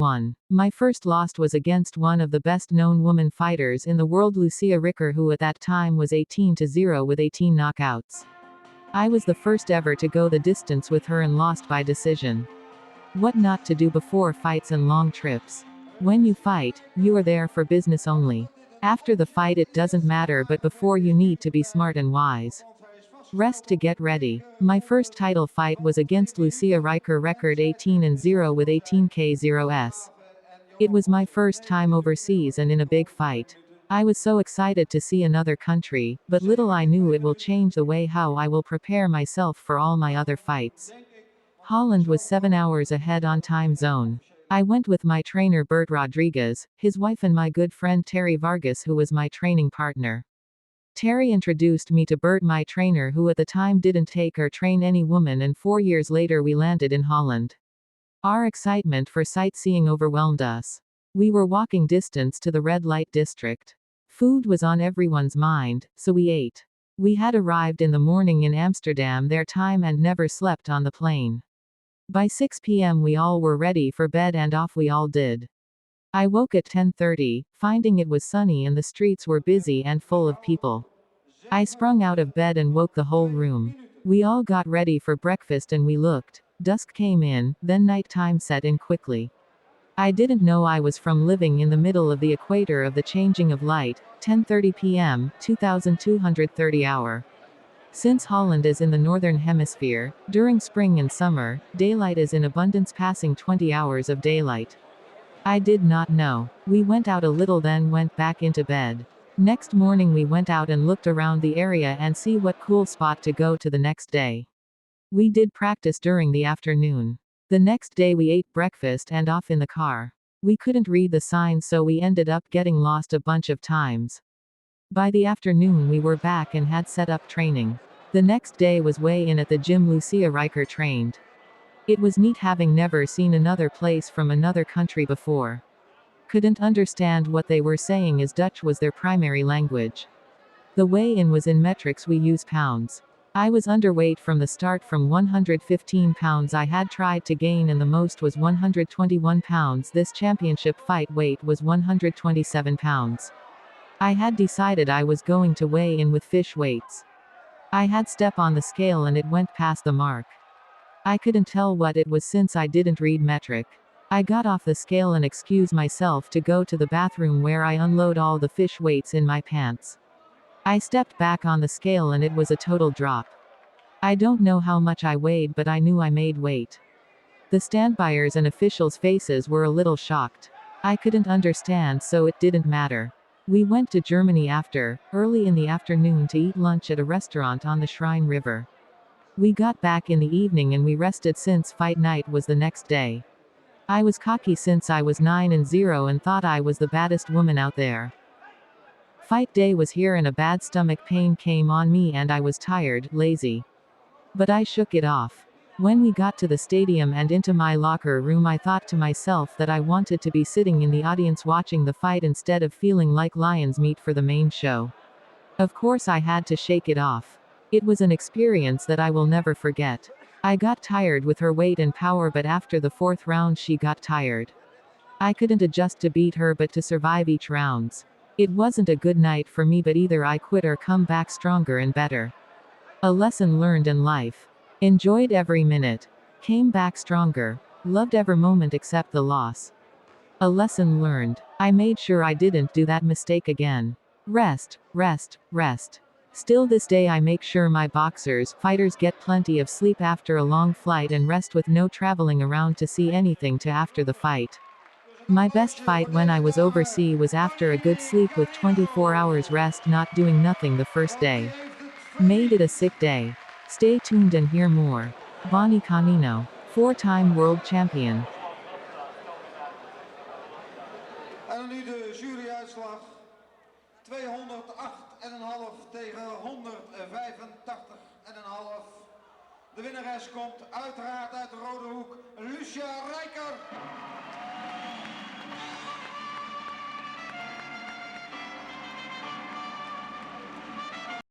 1. My first loss was against one of the best-known woman fighters in the world, Lucia Ricker, who at that time was 18-0 with 18 knockouts. I was the first ever to go the distance with her and lost by decision. What not to do before fights and long trips. When you fight, you are there for business only. After the fight it doesn't matter, but before you need to be smart and wise. Rest to get ready. My first title fight was against Lucia Ricker, record 18-0 with 18K0s. It was my first time overseas and in a big fight. I was so excited to see another country, but little I knew it will change the way how I will prepare myself for all my other fights. Holland was 7 hours ahead on time zone. I went with my trainer Bert Rodriguez, his wife, and my good friend Terry Vargas, who was my training partner. Terry introduced me to Bert, my trainer, who at the time didn't take or train any woman, and 4 years later we landed in Holland. Our excitement for sightseeing overwhelmed us. We were walking distance to the red light district. Food was on everyone's mind, so we ate. We had arrived in the morning in Amsterdam their time and never slept on the plane. By 6 p.m. we all were ready for bed and off we all did. I woke at 10:30, finding it was sunny and the streets were busy and full of people. I sprung out of bed and woke the whole room. We all got ready for breakfast and we looked. Dusk came in, then night time set in quickly. I didn't know I was from living in the middle of the equator of the changing of light, 10:30 p.m., 2230 hour. Since Holland is in the northern hemisphere, during spring and summer, daylight is in abundance, passing 20 hours of daylight. I did not know. We went out a little then went back into bed. Next morning we went out and looked around the area and see what cool spot to go to the next day. We did practice during the afternoon. The next day we ate breakfast and off in the car. We couldn't read the signs, so we ended up getting lost a bunch of times. By the afternoon we were back and had set up training. The next day was weigh-in at the gym Lucia Ricker trained. It was neat, having never seen another place from another country before. Couldn't understand what they were saying as Dutch was their primary language. The weigh-in was in metrics, we use pounds. I was underweight from the start. From 115 pounds I had tried to gain and the most was 121 pounds. This championship fight weight was 127 pounds. I had decided I was going to weigh in with fish weights. I had step on the scale and it went past the mark. I couldn't tell what it was since I didn't read metric. I got off the scale and excused myself to go to the bathroom where I unload all the fish weights in my pants. I stepped back on the scale and it was a total drop. I don't know how much I weighed, but I knew I made weight. The standbyers and officials' faces were a little shocked. I couldn't understand, so it didn't matter. We went to Germany after, early in the afternoon, to eat lunch at a restaurant on the Shrine River. We got back in the evening and we rested since fight night was the next day. I was cocky since I was 9-0 and thought I was the baddest woman out there. Fight day was here and a bad stomach pain came on me and I was tired, lazy. But I shook it off. When we got to the stadium and into my locker room, I thought to myself that I wanted to be sitting in the audience watching the fight instead of feeling like lion's meat for the main show. Of course I had to shake it off. It was an experience that I will never forget. I got tired with her weight and power, but after the 4th round she got tired. I couldn't adjust to beat her but to survive each rounds. It wasn't a good night for me, but either I quit or come back stronger and better. A lesson learned in life. Enjoyed every minute. Came back stronger. Loved every moment except the loss. A lesson learned. I made sure I didn't do that mistake again. Rest, rest, rest. Still this day I make sure my fighters get plenty of sleep after a long flight and rest with no traveling around to see anything to after the fight. My best fight when I was overseas was after a good sleep with 24 hours rest, not doing nothing the first day. Made it a sick day. Stay tuned and hear more. Bonnie Canino, 4-time world champion. En dan nu de juryuitslag. 208,5 tegen 185,5. De winnares komt uiteraard uit de rode hoek, Lucia Ricker.